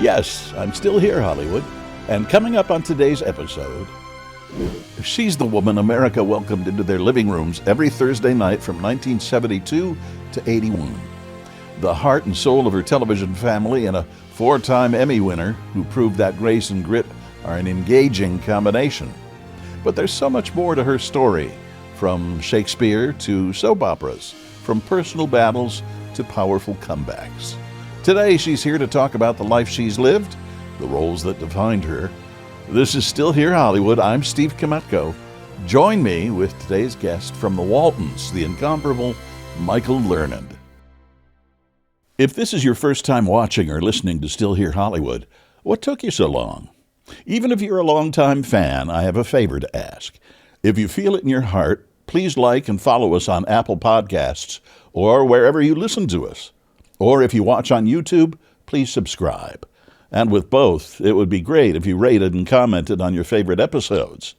Yes, I'm still here, Hollywood. And coming up on today's episode, she's the woman America welcomed into their living rooms every Thursday night from 1972 to 81. The heart and soul of her television family and a 4-time Emmy winner who proved that grace and grit are an engaging combination. But there's so much more to her story, from Shakespeare to soap operas, from personal battles to powerful comebacks. Today, she's here to talk about the life she's lived, the roles that defined her. This is Still Here Hollywood. I'm Steve Kmetko. Join me with today's guest from the Waltons, the incomparable Michael Learned. If this is your first time watching or listening to Still Here Hollywood, what took you so long? Even if you're a longtime fan, I have a favor to ask. If you feel it in your heart, please like and follow us on Apple Podcasts or wherever you listen to us. Or if you watch on YouTube, please subscribe. And with both, it would be great if you rated and commented on your favorite episodes.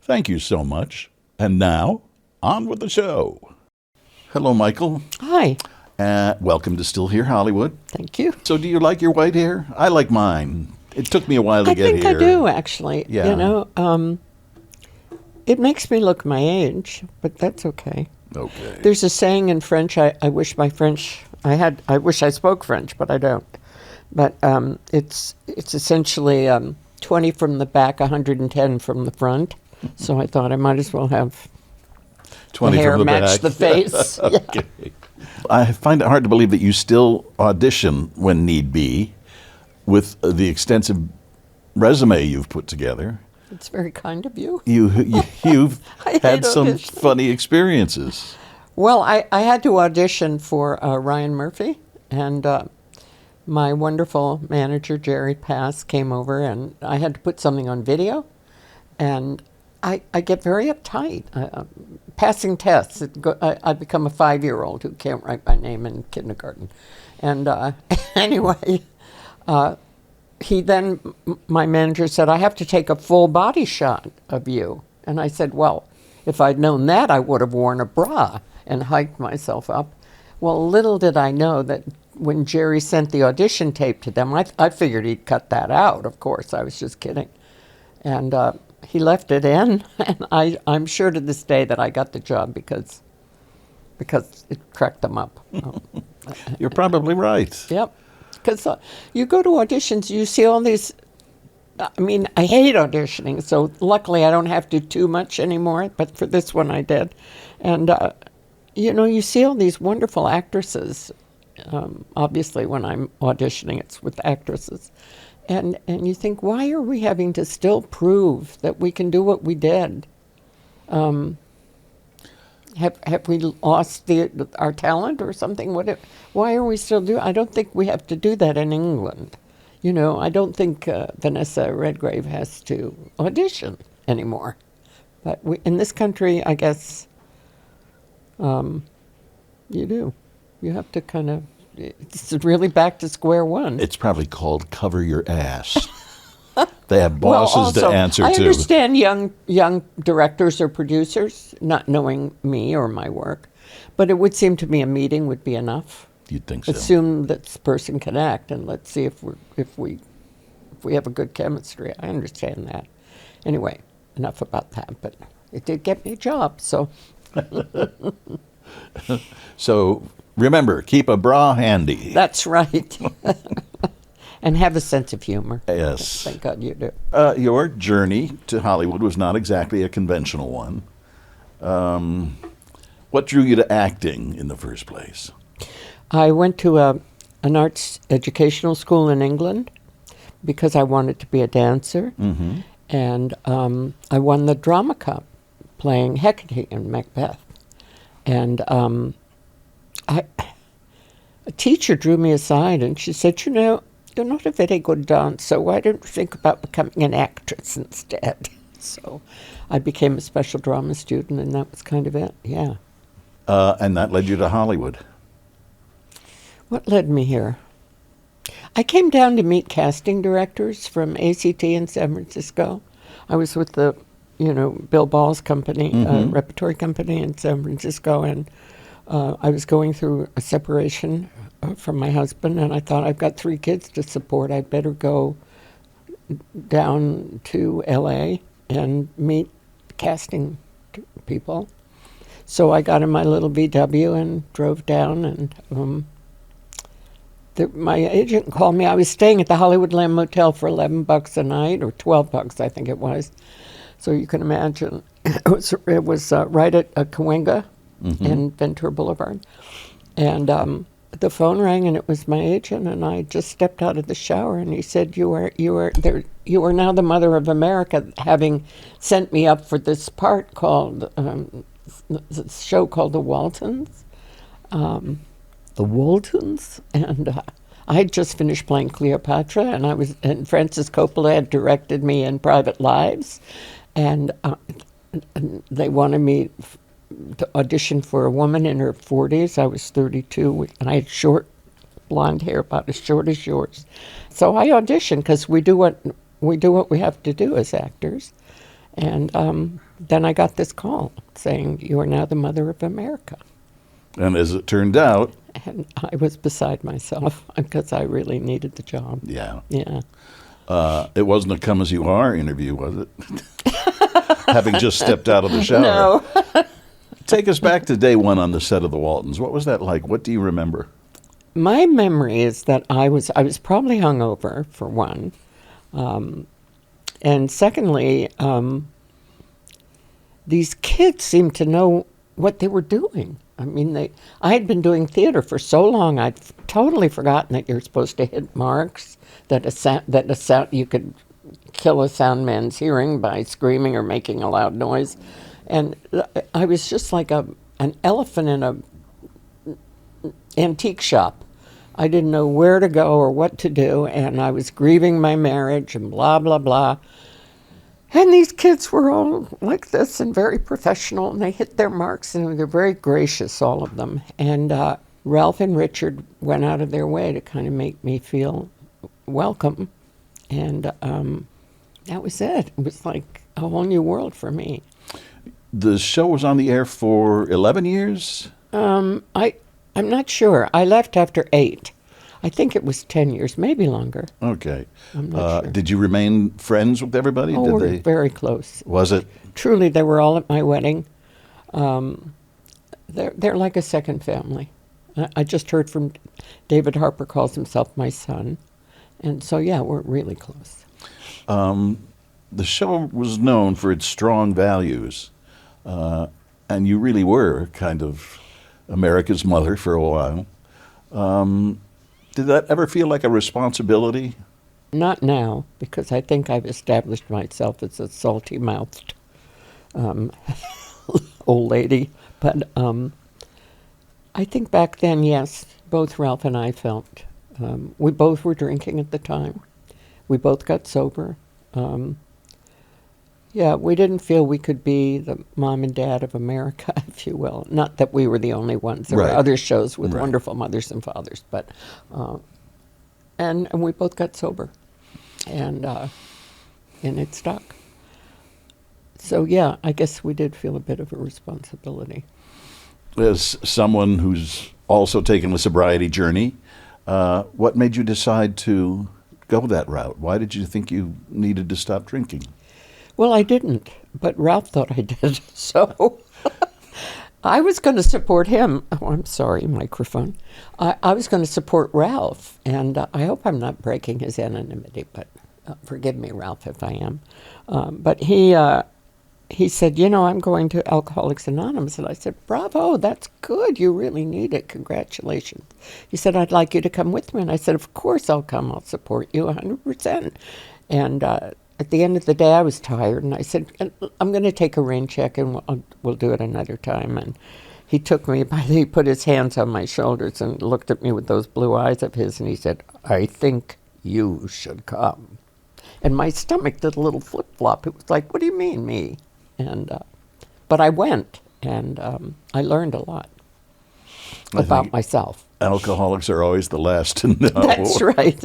Thank you so much. And now, on with the show. Hello, Michael. Hi. Welcome to Still Here Hollywood. Thank you. So do you like your white hair? I like mine. It took me a while to get here. I think I do, actually. Yeah. You know, it makes me look my age, but that's okay. Okay. There's a saying in French, I wish I spoke French, but I don't. But it's essentially 20 from the back, 110 from the front. So I thought I might as well have 20 the hair from the match back. the face. Okay. Yeah. I find it hard to believe that you still audition when need be with the extensive resume you've put together. It's very kind of you. You've had some auditioning. funny experiences. Well, I had to audition for Ryan Murphy, and my wonderful manager, Jerry Pass, came over, and I had to put something on video, and I get very uptight. Passing tests, I become a 5-year-old who can't write my name in kindergarten. And anyway, my manager said, I have to take a full body shot of you. And I said, well, if I'd known that, I would have worn a bra and hiked myself up. Well, little did I know that when Jerry sent the audition tape to them, I figured he'd cut that out, of course. I was just kidding. And he left it in, and I'm sure to this day that I got the job because it cracked them up. You're probably right. Yep. Because you go to auditions, you see all these. I mean, I hate auditioning, so luckily I don't have to do too much anymore, but for this one I did. And, you see all these wonderful actresses. Obviously, when I'm auditioning, it's with actresses. And you think, why are we having to still prove that we can do what we did? Have we lost our talent or something? Why are we still doing? I don't think we have to do that in England. I don't think Vanessa Redgrave has to audition anymore. But in this country, I guess you do. You have to kind of. It's really back to square one. It's probably called cover your ass. They have bosses to answer to. I understand young directors or producers not knowing me or my work, but it would seem to me a meeting would be enough. You'd think so. Assume that this person can act, and let's see if we have a good chemistry. I understand that. Anyway, enough about that. But it did get me a job, so. So remember, keep a bra handy. That's right. And have a sense of humor. Yes. Thank God you do. Your journey to Hollywood was not exactly a conventional one. What drew you to acting in the first place? I went to an arts educational school in England because I wanted to be a dancer. Mm-hmm. And I won the drama cup playing Hecate in Macbeth. And a teacher drew me aside and she said, you're not a very good dancer, so why don't you think about becoming an actress instead? So I became a special drama student, and that was kind of it, yeah. And that led you to Hollywood. What led me here? I came down to meet casting directors from ACT in San Francisco. I was with the, Bill Ball's company, repertory company in San Francisco, and I was going through a separation from my husband, and I thought, I've got 3 kids to support. I'd better go down to L.A. and meet casting people. So I got in my little VW and drove down, and my agent called me. I was staying at the Hollywoodland Motel for $11 a night, or $12, I think it was. So you can imagine, it was right at Cahuenga and Ventura Boulevard. And the phone rang, and it was my agent, and I just stepped out of the shower, and he said, "You are now the mother of America," having sent me up for this part called this show called The Waltons. The Waltons, and I had just finished playing Cleopatra, and Francis Coppola had directed me in Private Lives, and they wanted me to audition for a woman in her 40s. I was 32, and I had short blonde hair, about as short as yours. So I auditioned because we do what we have to do as actors, and then I got this call saying, "You are now the mother of America." And as it turned out, and I was beside myself because I really needed the job. Yeah. Yeah. It wasn't a come as you are interview, was it? Having just stepped out of the shower. No. Take us back to day one on the set of The Waltons. What was that like? What do you remember? My memory is that I was probably hungover, for one. And secondly, these kids seemed to know what they were doing. I mean, I had been doing theater for so long, I'd totally forgotten that you're supposed to hit marks, that a sound you could kill a sound man's hearing by screaming or making a loud noise. And I was just like an elephant in a antique shop. I didn't know where to go or what to do, and I was grieving my marriage and blah, blah, blah. And these kids were all like this and very professional, and they hit their marks, and they're very gracious, all of them. And Ralph and Richard went out of their way to kind of make me feel welcome. And that was it. It was like a whole new world for me. The show was on the air for 11 years? I'm not sure. I left after 8. I think it was 10 years, maybe longer. Okay. I'm not sure. Did you remain friends with everybody? Oh, we're very close. Was it? Truly, they were all at my wedding. They're like a second family. I just heard from David Harper calls himself my son. And so, yeah, we're really close. The show was known for its strong values, and you really were kind of America's mother for a while. Did that ever feel like a responsibility? Not now, because I think I've established myself as a salty-mouthed old lady. But I think back then, yes, both Ralph and I felt. We both were drinking at the time. We both got sober. Yeah, we didn't feel we could be the mom and dad of America, if you will. Not that we were the only ones. There were other shows with wonderful mothers and fathers, but and we both got sober, and it stuck. So yeah, I guess we did feel a bit of a responsibility. As someone who's also taken a sobriety journey, what made you decide to go that route? Why did you think you needed to stop drinking? Well, I didn't, but Ralph thought I did, so I was going to support him. Oh, I'm sorry, microphone. I was going to support Ralph, and I hope I'm not breaking his anonymity, but forgive me, Ralph, if I am. But he said, I'm going to Alcoholics Anonymous, and I said, bravo, that's good. You really need it. Congratulations. He said, I'd like you to come with me, and I said, of course I'll come. I'll support you 100%. And at the end of the day, I was tired, and I said, I'm going to take a rain check, and we'll do it another time. And he took me he put his hands on my shoulders and looked at me with those blue eyes of his, and he said, I think you should come. And my stomach did a little flip-flop. It was like, what do you mean, me? And but I went, and I learned a lot about myself. Alcoholics are always the last to know. That's right.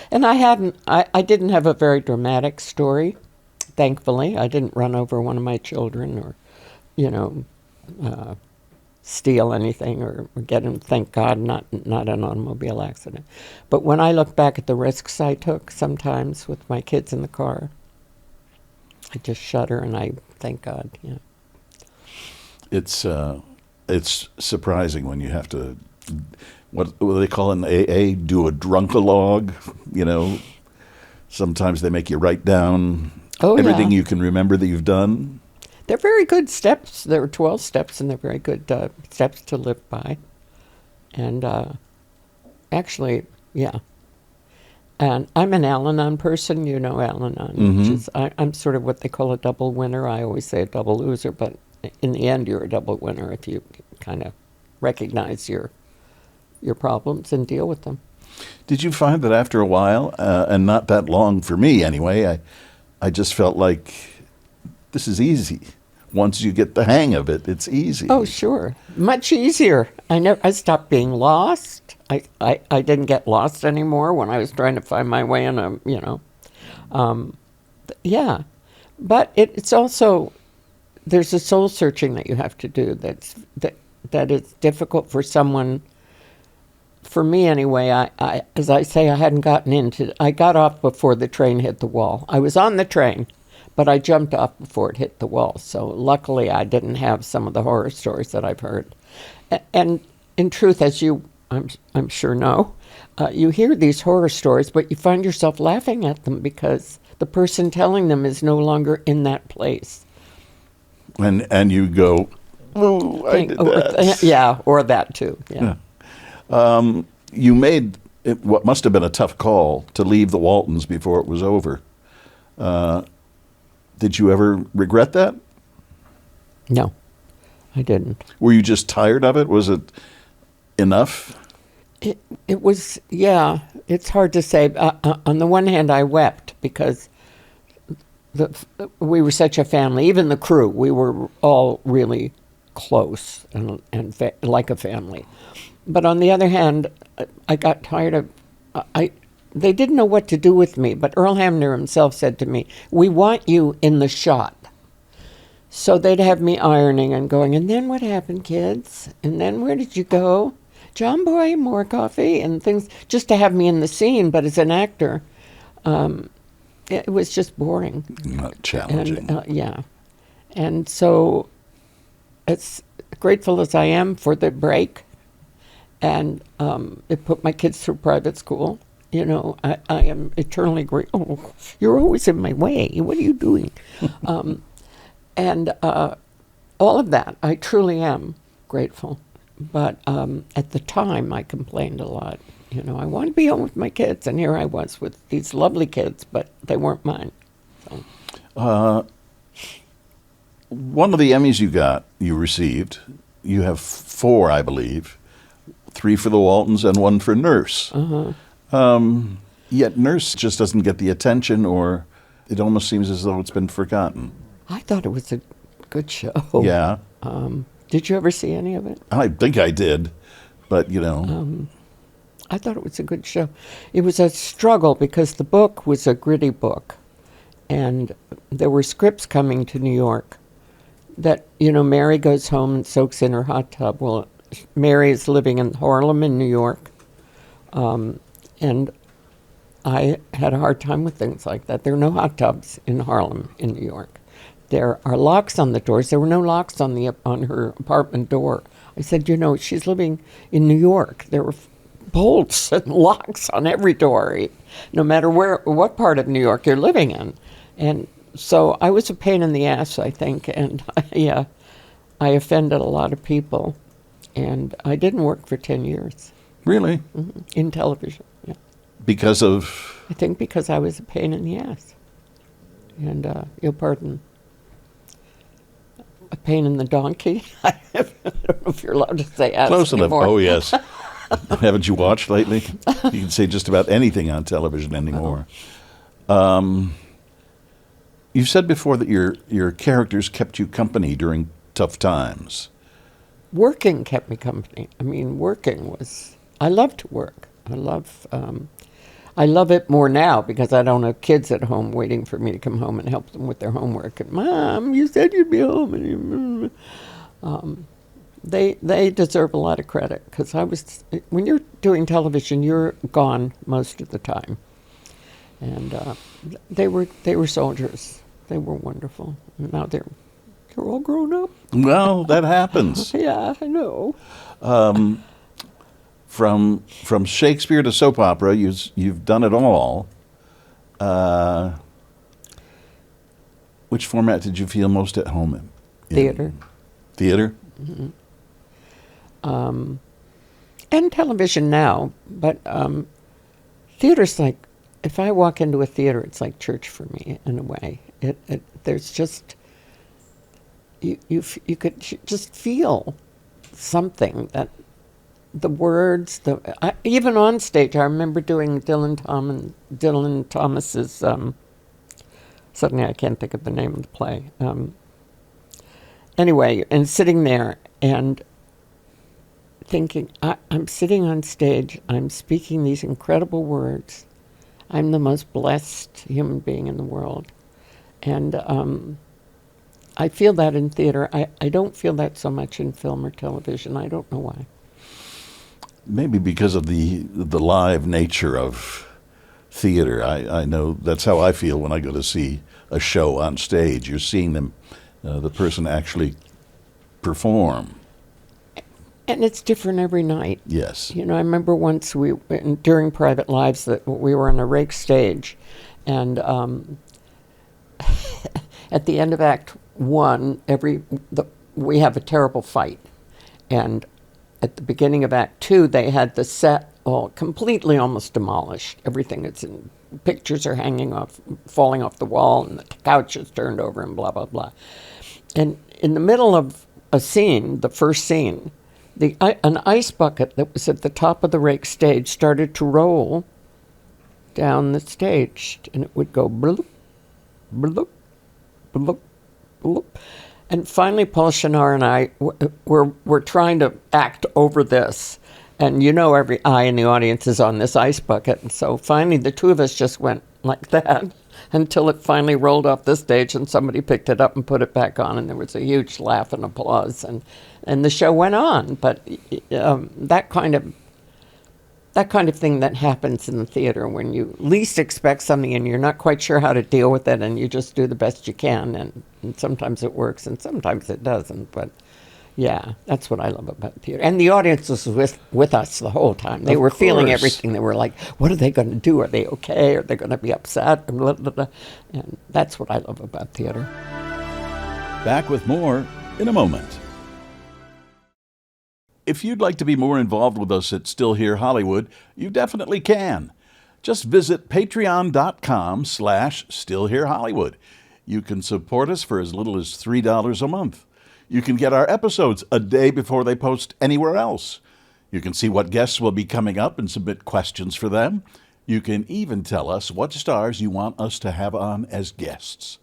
And I didn't have a very dramatic story, thankfully. I didn't run over one of my children or, steal anything or get in, thank God, not an automobile accident. But when I look back at the risks I took sometimes with my kids in the car, I just shudder and I thank God, yeah. It's surprising when you have to, what do they call it in AA, do a drunk-a-log, you know. Sometimes they make you write down everything you can remember that you've done. They're very good steps. There are 12 steps, and they're very good steps to live by. And actually, yeah. And I'm an Al-Anon person. You know Al-Anon. Which is, I'm sort of what they call a double winner. I always say a double loser, but in the end, you're a double winner if you kind of recognize your problems and deal with them. Did you find that after a while, and not that long for me anyway, I just felt like this is easy. Once you get the hang of it, it's easy. Oh, sure. Much easier. I stopped being lost. I didn't get lost anymore when I was trying to find my way in a, yeah. But it's also, there's a soul searching that you have to do that is difficult for someone. For me anyway, I as I say, I got off before the train hit the wall. I was on the train, but I jumped off before it hit the wall. So luckily I didn't have some of the horror stories that I've heard. And in truth, as you, I'm sure know, you hear these horror stories, but you find yourself laughing at them because the person telling them is no longer in that place. And you go, oh, I did that. Yeah, or that too, yeah. You made what must have been a tough call to leave the Waltons before it was over. Did you ever regret that? No, I didn't. Were you just tired of it? Was it enough? It was, yeah. It's hard to say. On the one hand, I wept because we were such a family. Even the crew, we were all really close and like a family. But on the other hand, I got tired of, they didn't know what to do with me, but Earl Hamner himself said to me, we want you in the shot. So they'd have me ironing and going, and then what happened, kids? And then where did you go? John Boy, more coffee and things, just to have me in the scene. But as an actor, it was just boring. Not challenging. And, yeah. And so as grateful as I am for the break, and it put my kids through private school. You know, I am eternally grateful. Oh, you're always in my way. What are you doing? And all of that, I truly am grateful. But at the time, I complained a lot. You know, I wanted to be home with my kids, and here I was with these lovely kids, but they weren't mine. So. One of the Emmys you received, you have 4, I believe. 3 for the Waltons and 1 for Nurse. Yet Nurse just doesn't get the attention, or it almost seems as though it's been forgotten. I thought it was a good show. Yeah. Did you ever see any of it? I think I did, but you know. I thought it was a good show. It was a struggle because the book was a gritty book, and there were scripts coming to New York that, you know, Mary goes home and soaks in her hot tub. Well, Mary is living in Harlem in New York, and I had a hard time with things like that. There are no hot tubs in Harlem in New York. There are locks on the doors. There were no locks on her apartment door. I said, you know, she's living in New York. There were bolts and locks on every door, no matter what part of New York you're living in. And so I was a pain in the ass, I think, and I offended a lot of people. And I didn't work for 10 years. Really? Mm-hmm. In television, yeah. Because of? I think because I was a pain in the ass. And you'll pardon, a pain in the donkey. I don't know if you're allowed to say ass Close anymore. enough. Oh, yes. Haven't you watched lately? You can say just about anything on television anymore. You've said before that your characters kept you company during tough times. Working kept me company. I mean, I love to work. I love it more now because I don't have kids at home waiting for me to come home and help them with their homework. And, Mom, you said you'd be home. They deserve a lot of credit, because when you're doing television, you're gone most of the time. And they were soldiers. They were wonderful. And now they're all grown up. Well, that happens. Yeah, I know. From Shakespeare to soap opera, you've done it all. Which format did you feel most at home in? Theater. Theater? Mm-hmm. And television now, but theater's like, if I walk into a theater, it's like church for me in a way. There's just, you could just feel something, that the words, even on stage. I remember doing Dylan Thomas's. Suddenly, I can't think of the name of the play. Anyway, and sitting there and thinking, I'm sitting on stage. I'm speaking these incredible words. I'm the most blessed human being in the world, and I feel that in theater. I don't feel that so much in film or television. I don't know why. Maybe because of the live nature of theater. I know that's how I feel when I go to see a show on stage. You're seeing them, the person actually perform. And it's different every night. Yes. You know, I remember once during Private Lives, that we were on a rake stage, and at the end of Act 1, we have a terrible fight, and at the beginning of Act 2, they had the set all completely almost demolished. Everything that's in pictures are falling off the wall, and the couch is turned over, and blah blah blah. And in the middle of a scene, the first scene, an ice bucket that was at the top of the rake stage started to roll down the stage, and it would go bloop, bloop, bloop, bloop. And finally, Paul Shinar and I were trying to act over this. And you know, every eye in the audience is on this ice bucket. And so finally, the two of us just went like that until it finally rolled off the stage, and somebody picked it up and put it back on, and there was a huge laugh and applause. And the show went on. But that kind of thing that happens in the theater when you least expect something and you're not quite sure how to deal with it, and you just do the best you can, and sometimes it works and sometimes it doesn't. But yeah, that's what I love about theater. And the audience was with us the whole time. They were feeling everything. They were like, what are they going to do? Are they okay? Are they going to be upset? And, blah, blah, blah. And that's what I love about theater. Back with more in a moment. If you'd like to be more involved with us at Still Here Hollywood, you definitely can. Just visit patreon.com/stillherehollywood. You can support us for as little as $3 a month. You can get our episodes a day before they post anywhere else. You can see what guests will be coming up and submit questions for them. You can even tell us what stars you want us to have on as guests.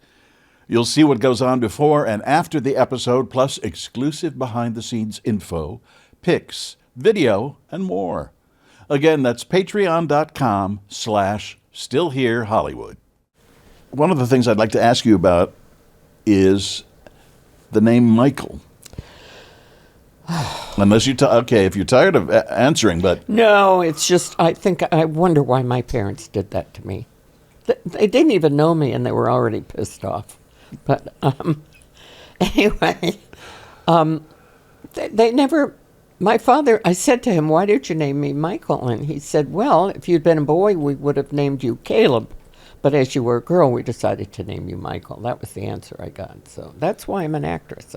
You'll see what goes on before and after the episode, plus exclusive behind-the-scenes info, pics, video, and more. Again, that's patreon.com/stillherehollywood. One of the things I'd like to ask you about is the name Michael. Unless if you're tired of answering, but... No, it's just, I wonder why my parents did that to me. They didn't even know me, and they were already pissed off. But anyway, they never... My father, I said to him, why did you name me Michael? And he said, well, if you'd been a boy, we would have named you Caleb. But as you were a girl, we decided to name you Michael. That was the answer I got. So that's why I'm an actress.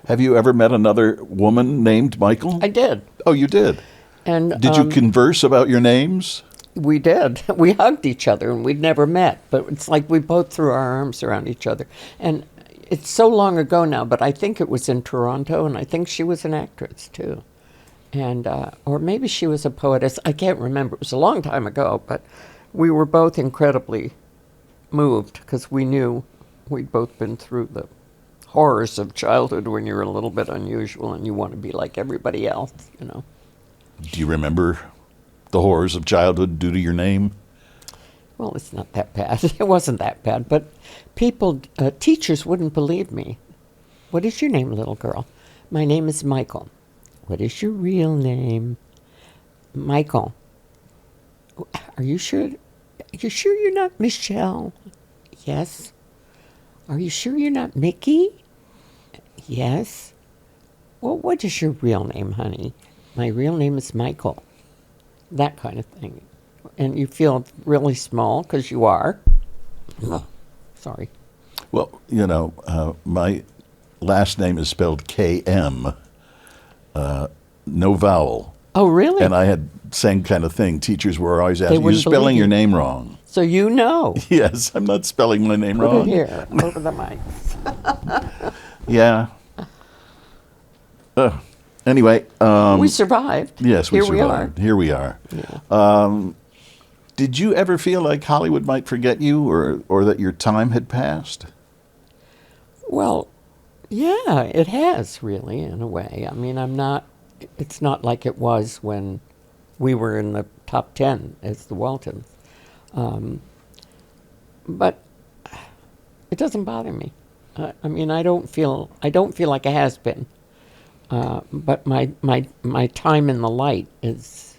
Have you ever met another woman named Michael? I did. Oh, you did? And did you converse about your names? We did. We hugged each other, and we'd never met. But it's like we both threw our arms around each other. And it's so long ago now, but I think it was in Toronto, and I think she was an actress, too. And or maybe she was a poetess. I can't remember. It was a long time ago, but we were both incredibly moved because we knew we'd both been through the horrors of childhood when you're a little bit unusual and you want to be like everybody else, you know. Do you remember the horrors of childhood due to your name? Well, it's not that bad. It wasn't that bad, but teachers wouldn't believe me. What is your name, little girl? My name is Michael. What is your real name? Michael. Are you sure? Are you sure you're not Michelle? Yes. Are you sure you're not Mickey? Yes. Well, what is your real name, honey? My real name is Michael. That kind of thing. And you feel really small because you are. Oh, sorry. Well, my last name is spelled K-M, no vowel. Oh, really? And I had same kind of thing. Teachers were always asking, you're wouldn't spelling believe your you. name wrong. So you know. Yes, I'm not spelling my name Put wrong. it here, over the mic. Yeah. Anyway. We survived. Yes, we Here survived. Here we are. Yeah. Did you ever feel like Hollywood might forget you or that your time had passed? Well, yeah, it has really, in a way. I mean, it's not like it was when we were in the top 10 as the Waltons. But it doesn't bother me. I mean, I don't feel like it has been. But my time in the light is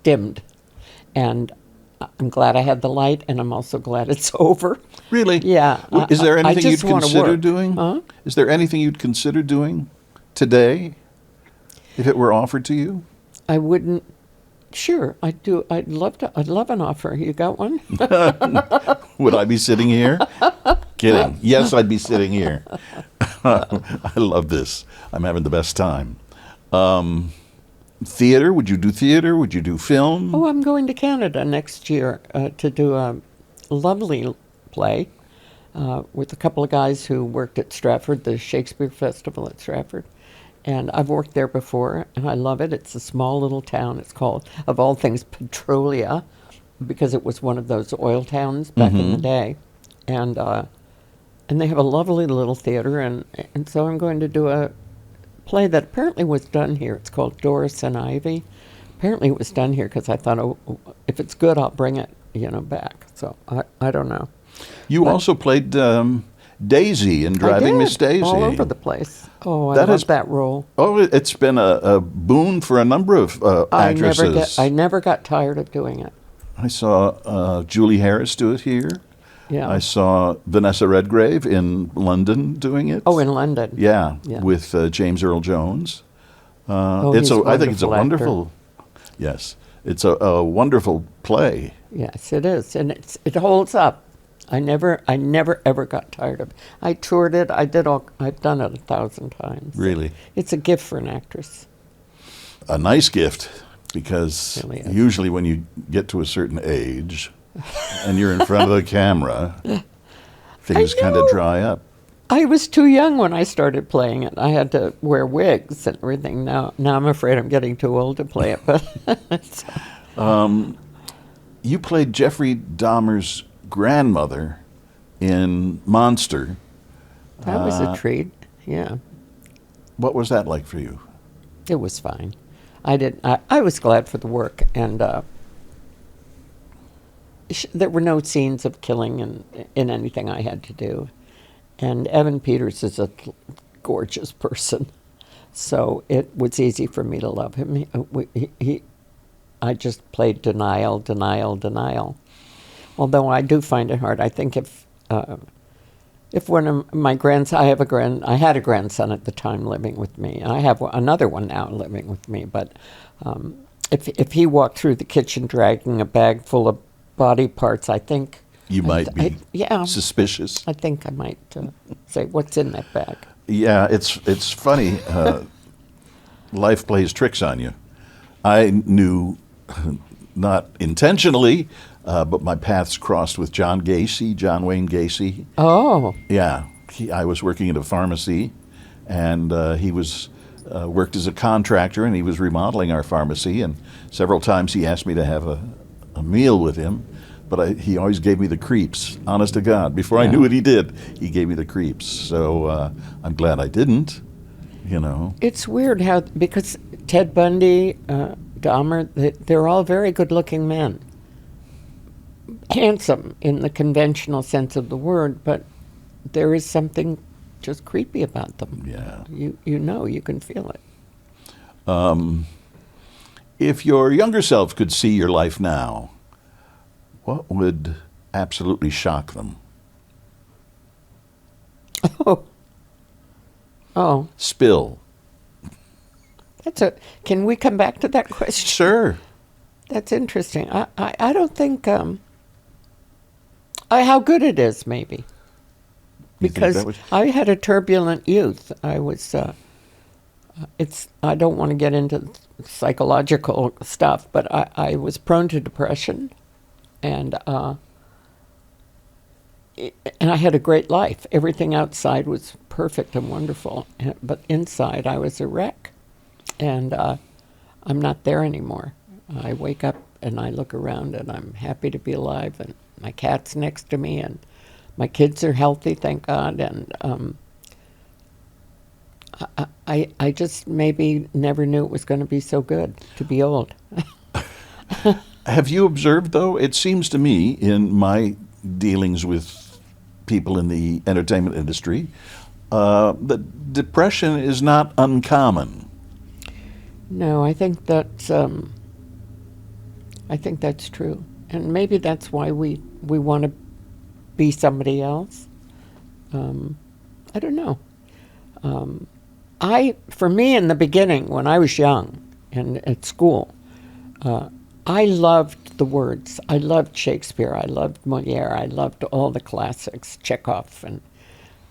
dimmed, and I'm glad I had the light, and I'm also glad it's over. Really? Yeah. Is there I anything you'd just wanna consider work. doing? Huh? Is there anything you'd consider doing today if it were offered to you? I wouldn't. Sure, I do. I'd love an offer. You got one? Would I be sitting here? Kidding. Yes, I'd be sitting here. I love this. I'm having the best time. Theater? Would you do theater? Would you do film? Oh, I'm going to Canada next year to do a lovely play with a couple of guys who worked at Stratford, the Shakespeare Festival at Stratford. And I've worked there before, and I love it. It's a small little town. It's called, of all things, Petrolia, because it was one of those oil towns back in the day. And they have a lovely little theater, and so I'm going to do a play that apparently was done here. It's called Doris and Ivy. Apparently it was done here because I thought, oh, if it's good, I'll bring it, back. So I don't know. You also played Daisy in Driving Miss Daisy. All over the place. Oh, I love that role. Oh, it's been a boon for a number of actresses. I never got tired of doing it. I saw Julie Harris do it here. Yeah. I saw Vanessa Redgrave in London doing it. Oh, in London. Yeah, Yeah. with James Earl Jones. He's a I think it's a wonderful wonderful. Yes, it's a wonderful play. Yes, it is, and it holds up. I never ever got tired of it. I toured it. I've done it 1,000 times. Really, it's a gift for an actress. a nice gift because Really is. usually when you get to a certain age and you're in front of the camera, things kind of dry up. I was too young when I started playing it. I had to wear wigs and everything. Now I'm afraid I'm getting too old to play it. But You played Jeffrey Dahmer's grandmother in Monster. that was a treat. Yeah, What was that like for you? it was fine. I was glad for the work, and there were no scenes of killing in anything I had to do. And Evan Peters is a gorgeous person, so it was easy for me to love him. I just played denial. Although I do find it hard. I think if one of my grandsons, I had a grandson at the time living with me, and I have another one now living with me. But if he walked through the kitchen dragging a bag full of body parts, I think You might be yeah, suspicious. I think I might say, "What's in that bag?" Yeah, it's funny. Life plays tricks on you. I knew, not intentionally, but my paths crossed with John Wayne Gacy. Oh, Yeah, I was working at a pharmacy, and he was worked as a contractor, and he was remodeling our pharmacy. And several times he asked me to have a meal with him, but he always gave me the creeps. Honest to God, before I knew what he did, he gave me the creeps. So I'm glad I didn't. it's weird how, because Ted Bundy, Dahmer, they're all very good-looking men. Handsome in the conventional sense of the word, but there is something just creepy about them. Yeah. You know, you can feel it. If your younger self could see your life now, what would absolutely shock them? Oh, Spill. Can we come back to that question? Sure. That's interesting. I don't think how good it is, maybe. You think Because that was- I had a turbulent youth. I was I don't want to get into psychological stuff, but I was prone to depression, and I had a great life. Everything outside was perfect and wonderful, but inside I was a wreck, and I'm not there anymore. I wake up and I look around and I'm happy to be alive, and my cat's next to me, and my kids are healthy, thank God, and I just maybe never knew it was going to be so good to be old. Have you observed, though, it seems to me in my dealings with people in the entertainment industry, that depression is not uncommon. No, I think that's true, and maybe that's why we want to be somebody else. I don't know. For me, in the beginning, when I was young and at school, I loved the words. I loved Shakespeare. I loved Moliere. I loved all the classics, Chekhov, and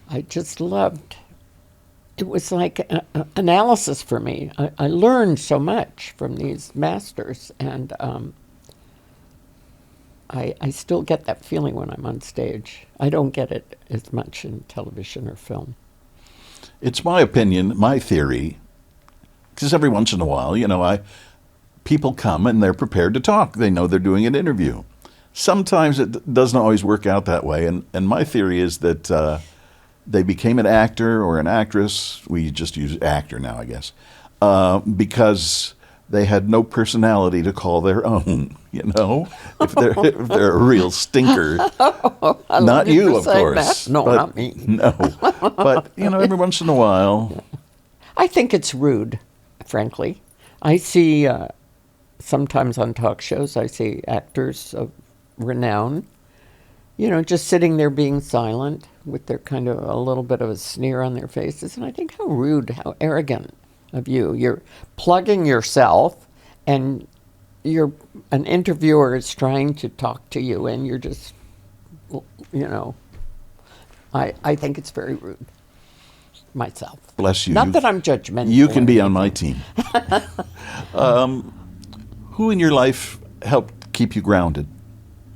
I just loved. It was like analysis for me. I learned so much from these masters, and I still get that feeling when I'm on stage. I don't get it as much in television or film. It's my opinion, my theory, because every once in a while, people come and they're prepared to talk. They know they're doing an interview. Sometimes it doesn't always work out that way, and my theory is that they became an actor or an actress. We just use actor now, I guess, because they had no personality to call their own. If they're a real stinker. Not you, of course. That. No, not me. No, but every once in a while. I think it's rude, frankly. I see sometimes on talk shows, I see actors of renown, just sitting there being silent with their kind of a little bit of a sneer on their faces, and I think how rude, how arrogant of you. You're plugging yourself, and an interviewer is trying to talk to you, and you're just, I think it's very rude myself. Bless you. Not that I'm judgmental. You can be on my team. Who in your life helped keep you grounded?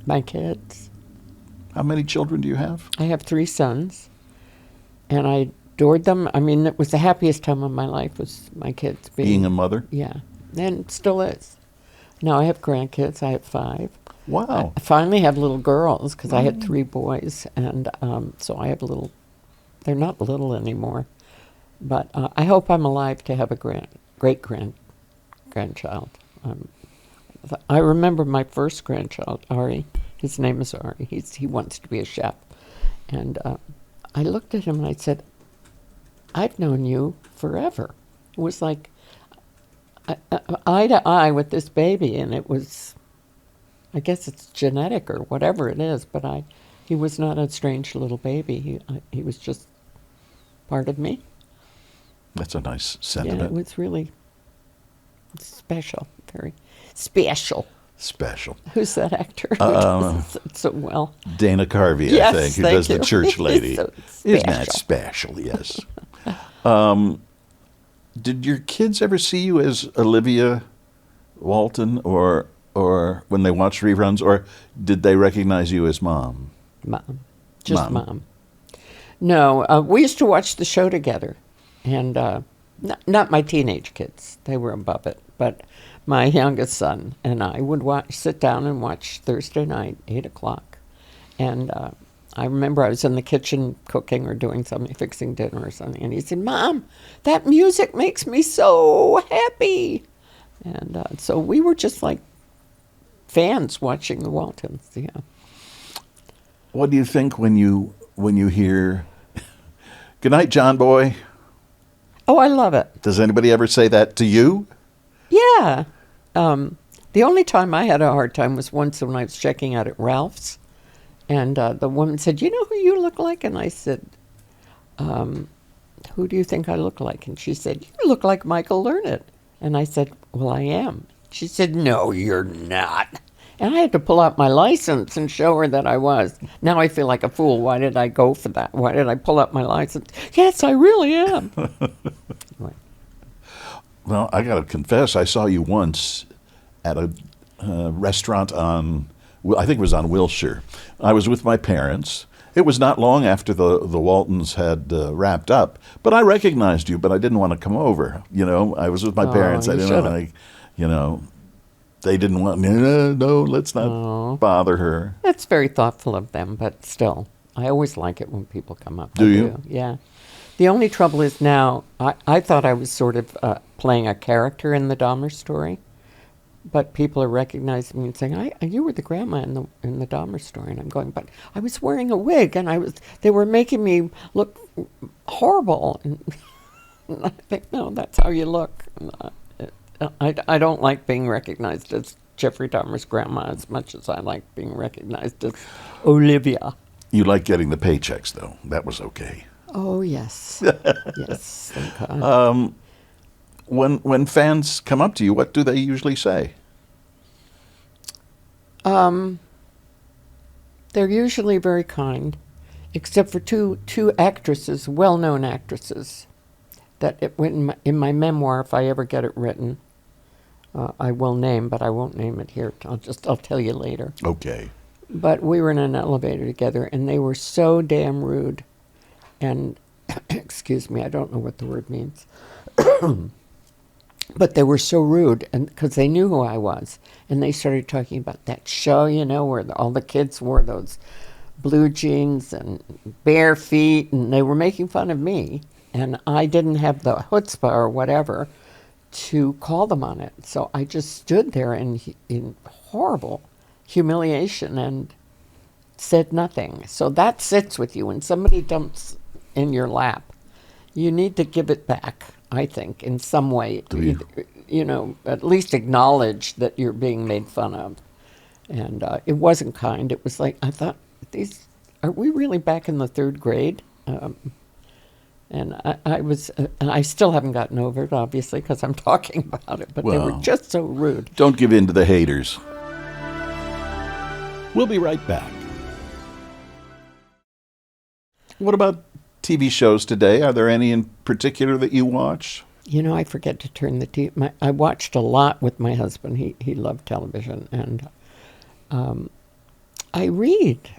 My kids. How many children do you have? I have 3 sons, and I adored them. I mean, it was the happiest time of my life was my kids Being a mother? Yeah, and still is. Now I have grandkids. I have 5. Wow. I finally have little girls because I had 3 boys, and so I have they're not little anymore, but I hope I'm alive to have a great-grandchild. I remember my first grandchild, Ari. His name is Ari. He wants to be a chef. And I looked at him and I said, I've known you forever. It was like eye to eye with this baby, and it was, I guess it's genetic or whatever it is, but he was not a strange little baby. He was just part of me. That's a nice sentiment. Yeah, it was really special, very special. Special. Who's that actor who does it so well? Dana Carvey, Yes, I think, who thank does you. the church lady. So Isn't that special? Yes. Did your kids ever see you as Olivia Walton, or when they watched reruns, or did they recognize you as Mom? Mom. Just Mom. No, we used to watch the show together, and not my teenage kids. They were above it, but my youngest son and I would sit down and watch Thursday night, 8 o'clock. And I remember I was in the kitchen cooking or doing something, fixing dinner or something, and he said, Mom, that music makes me so happy. And so we were just like fans watching the Waltons, yeah. What do you think when you hear Good night, John Boy. Oh, I love it. Does anybody ever say that to you? Yeah. The only time I had a hard time was once when I was checking out at Ralph's, and the woman said, "You know who you look like?" And I said, "Who do you think I look like?" And she said, "You look like Michael Learned." And I said, "Well, I am." She said, "No, you're not." And I had to pull out my license and show her that I was. Now I feel like a fool. Why did I go for that? Why did I pull out my license? Yes, I really am. Well, I got to confess, I saw you once at a restaurant I think it was on Wilshire. I was with my parents. It was not long after the Waltons had wrapped up, but I recognized you, but I didn't want to come over. I was with my parents. I didn't want to, they didn't want, no, let's not bother her. That's very thoughtful of them, but still, I always like it when people come up. Do you? Yeah. The only trouble is now, I thought I was sort of playing a character in the Dahmer story, but people are recognizing me and saying, "You were the grandma in the Dahmer story," and I'm going, "But I was wearing a wig, and they were making me look horrible." And I think, no, that's how you look. I don't like being recognized as Jeffrey Dahmer's grandma as much as I like being recognized as Olivia. You like getting the paychecks, though. That was okay. Oh, yes. Yes, thank God. When fans come up to you, what do they usually say? They're usually very kind, except for two actresses, well-known actresses, that in my memoir, if I ever get it written, I will name, but I won't name it here. I'll tell you later. Okay. But we were in an elevator together, and they were so damn rude. And, excuse me, I don't know what the word means. But they were so rude, and because they knew who I was. And they started talking about that show, where all the kids wore those blue jeans and bare feet, and they were making fun of me. And I didn't have the chutzpah or whatever to call them on it. So I just stood there in horrible humiliation and said nothing. So that sits with you. When somebody dumps in your lap, you need to give it back, I think, in some way. At least acknowledge that you're being made fun of. And it wasn't kind. It was like, I thought, are we really back in the third grade? And I still haven't gotten over it, obviously, because I'm talking about it, but they were just so rude. Don't give in to the haters. We'll be right back. What about TV shows today? Are there any in particular that you watch? I forget to turn the TV. I watched a lot with my husband. He loved television, and I read.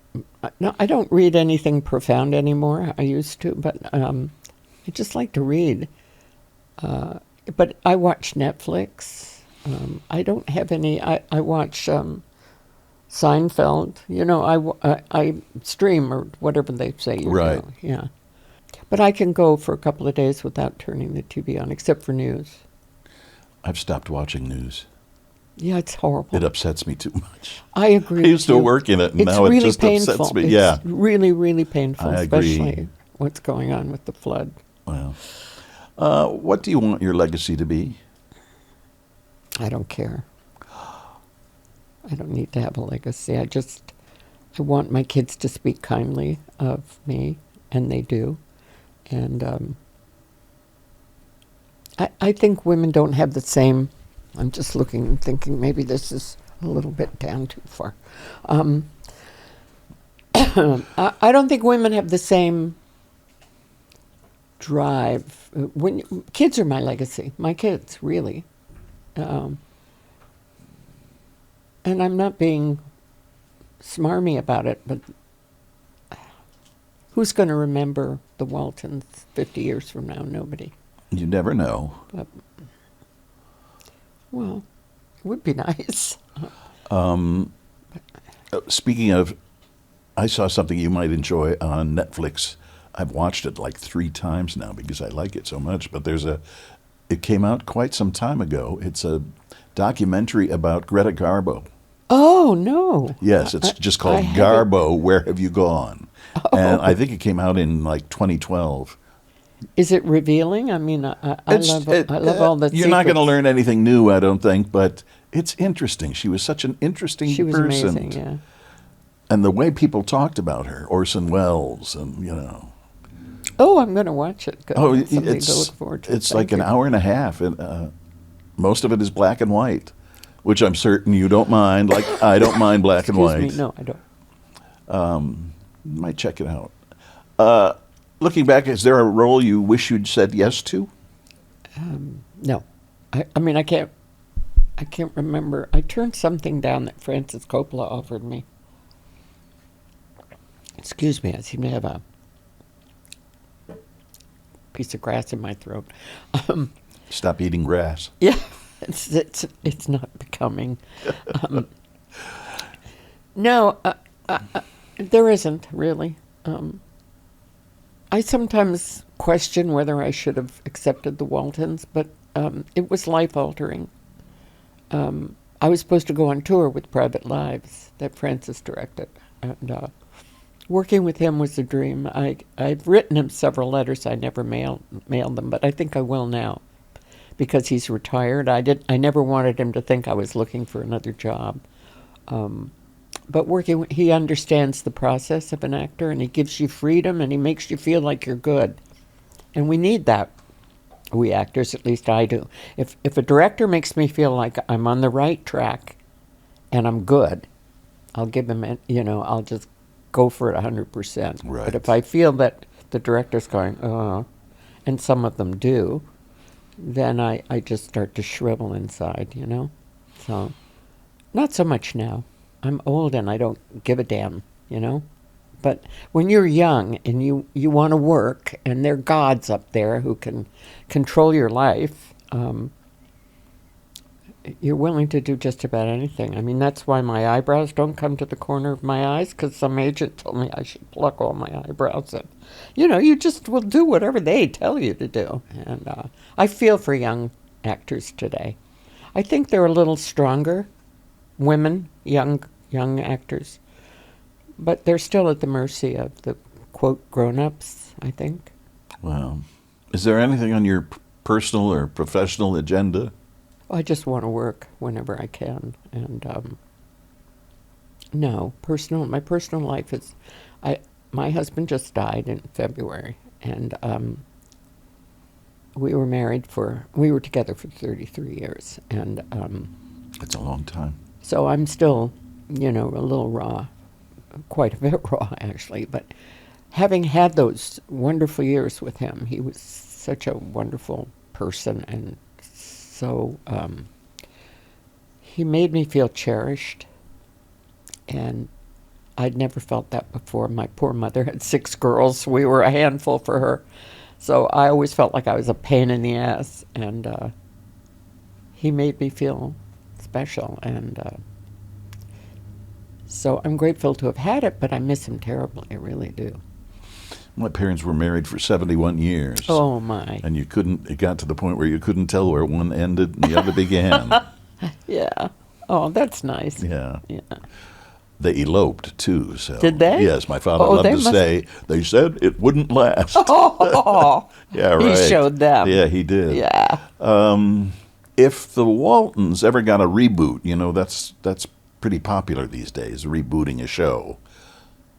No, I don't read anything profound anymore. I used to, but I just like to read. But I watch Netflix. I don't have any. I watch Seinfeld. I stream or whatever they say. Right. Yeah. But I can go for a couple of days without turning the TV on, except for news. I've stopped watching news. Yeah, it's horrible. It upsets me too much. I agree. I used to work in it, and now it just painful. upsets me. It's really, really painful, I agree. especially what's going on with the flood. Well, what do you want your legacy to be? I don't care. I don't need to have a legacy. I want my kids to speak kindly of me, and they do. And I think women don't have the same. I'm just looking and thinking maybe this is a little bit down too far. I don't think women have the same drive. Kids are my legacy. My kids, really. And I'm not being smarmy about it, but who's going to remember the Waltons 50 years from now? Nobody. You never know. But, well, it would be nice. Speaking of, I saw something you might enjoy on Netflix. I've watched it like 3 times now because I like it so much. But it came out quite some time ago. It's a documentary about Greta Garbo. Oh, no. Yes, it's just called Garbo, Where Have You Gone? Oh. And I think it came out in like 2012 Is it revealing? I mean, I love all the You're not going to secrets. learn anything new, I don't think, but it's interesting. She was such an interesting She was person. amazing, yeah. And the way people talked about her, Orson Welles, and, Oh, I'm going to watch it. Good. Oh, Something to look forward to. it's Thank like an you. hour and a half, and most of it is black and white, which I'm certain you don't mind. Like I don't mind black and white. Excuse me, no, I don't. Might check it out. Looking back, is there a role you wish you'd said yes to? No. I mean, I can't remember. I turned something down that Francis Coppola offered me. Excuse me, I seem to have a piece of grass in my throat. Stop eating grass. Yeah, it's not becoming. No, there isn't really. I sometimes question whether I should have accepted the Waltons, but it was life-altering. I was supposed to go on tour with Private Lives that Francis directed, and working with him was a dream. I've written him several letters. I never mailed them, but I think I will now, because he's retired. I never wanted him to think I was looking for another job. But he understands the process of an actor, and he gives you freedom, and he makes you feel like you're good. And we need that, we actors, at least I do. If a director makes me feel like I'm on the right track and I'm good, I'll give him, I'll just go for it 100%. Right. But if I feel that the director's going, and some of them do, then I just start to shrivel inside, So, not so much now. I'm old and I don't give a damn, But when you're young and you want to work, and there are gods up there who can control your life, you're willing to do just about anything. I mean, that's why my eyebrows don't come to the corner of my eyes, because some agent told me I should pluck all my eyebrows. And, you just will do whatever they tell you to do. And I feel for young actors today. I think they're a little stronger. Women, young actors, but they're still at the mercy of the, quote, grown-ups, I think. Wow. Is there anything on your personal or professional agenda? I just want to work whenever I can, and no, my personal life is, my husband just died in February, and we were together for 33 years, and That's a long time. so I'm still, a little raw, quite a bit raw, actually. But having had those wonderful years with him, he was such a wonderful person, and so he made me feel cherished. And I'd never felt that before. My poor mother had 6 girls. We were a handful for her. So I always felt like I was a pain in the ass. And he made me feel special, and so I'm grateful to have had it, but I miss him terribly. I really do. My parents were married for 71 years. Oh, my. And it got to the point where you couldn't tell where one ended and the other began. Yeah. Oh, that's nice. Yeah. Yeah. They eloped, too. So. Did they? Yes, my father Oh, loved they to must- say, they said it wouldn't last. Oh, Yeah, right. he showed them. Yeah, he did. Yeah. If the Waltons ever got a reboot, that's pretty popular these days, rebooting a show.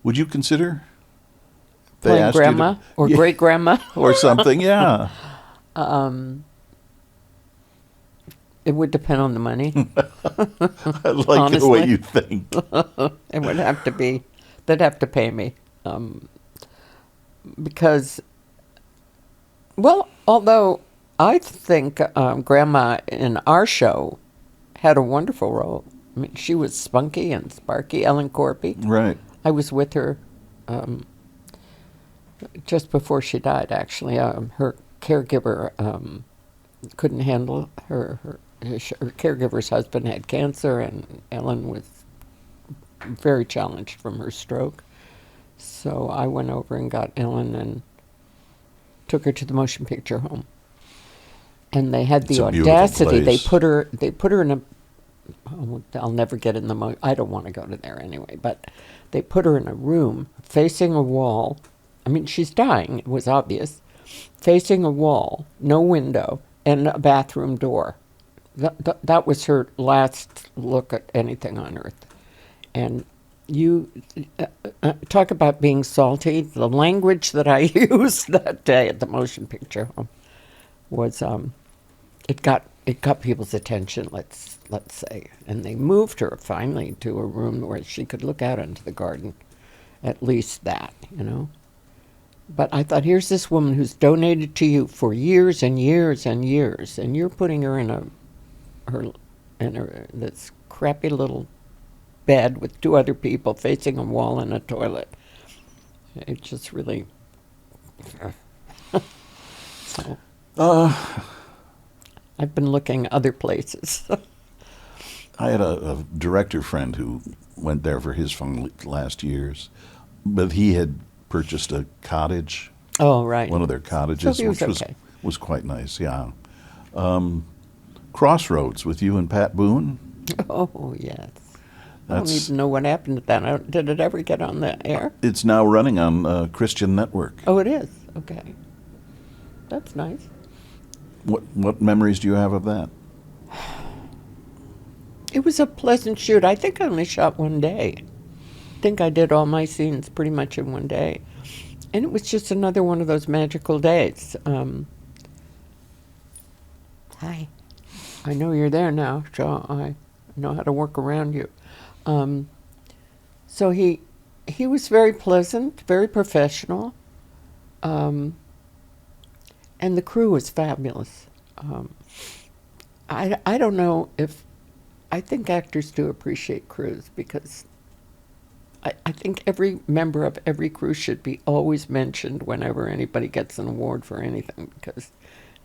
Would you consider? They Playing asked you to- grandma or Yeah, great-grandma? or something? Yeah. It would depend on the money. I like the Honestly. way you think. It would have to be, they'd have to pay me. Because, well, although I think Grandma in our show had a wonderful role. I mean, she was spunky and sparky, Ellen Corpy. Right. I was with her just before she died, actually. Her caregiver couldn't handle her caregiver's husband had cancer, and Ellen was very challenged from her stroke. So I went over and got Ellen and took her to the motion picture home. And they had It's the a beautiful audacity. They place. put her in a. Oh, I'll never get in the. I don't want to go to there anyway. But they put her in a room facing a wall. I mean, she's dying. It was obvious. facing a wall, no window, and a bathroom door. That was her last look at anything on earth. And you talk about being salty. The language that I used that day at the motion picture home was it got people's attention. Let's say, and they moved her finally to a room where she could look out into the garden. At least that, you know. But I thought, here's this woman who's donated to you for years and years and years, and you're putting her in this crappy little bed with two other people facing a wall and a toilet. It just really. So, I've been looking other places. I had a director friend who went there for his last years, but he had purchased a cottage. Oh, right. One of their cottages, So he was which okay. was quite nice, yeah. Crossroads with you and Pat Boone. I Oh, yes. I don't even know what happened to that. Did it ever get on the air? It's now running on Christian Network. Oh, it is? Okay. That's nice. What memories do you have of that? It was a pleasant shoot. I think I only shot one day. I think I did all my scenes pretty much in one day. And it was just another one of those magical days. Hi. I know you're there now, so I know how to work around you. So he was very pleasant, very professional, and the crew was fabulous. I don't know if I think actors do appreciate crews because I think every member of every crew should be always mentioned whenever anybody gets an award for anything because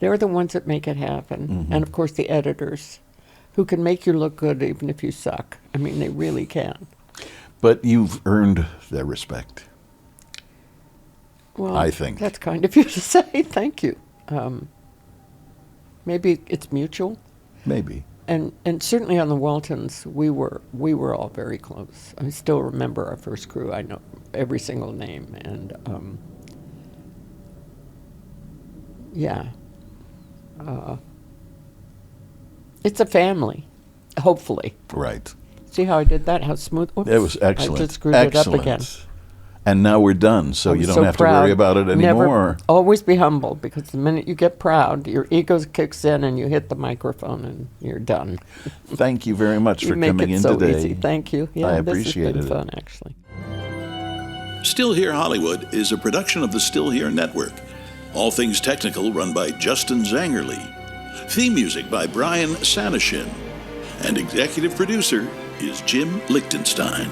they're the ones that make it happen. Mm-hmm. And of course the editors who can make you look good even if you suck. I mean, they really can. But you've earned their respect. Well, I think. That's kind of you to say. Thank you. Maybe it's mutual. Maybe. And certainly on the Waltons, we were all very close. I still remember our first crew. I know every single name, and yeah, it's a family. Hopefully, right. See how I did that? How smooth? Oops, it was excellent. I just screwed excellent. it up again. And now we're done, so you don't have to worry about it anymore. Never, always be humble, because the minute you get proud, your ego kicks in and you hit the microphone and you're done. Thank you very much for coming in so today. Easy. Thank you. Yeah, I appreciate this has been it. fun, actually. Still Here Hollywood is a production of the Still Here Network. All things technical run by Justin Zangerly. Theme music by Brian Sanishin. And executive producer is Jim Lichtenstein.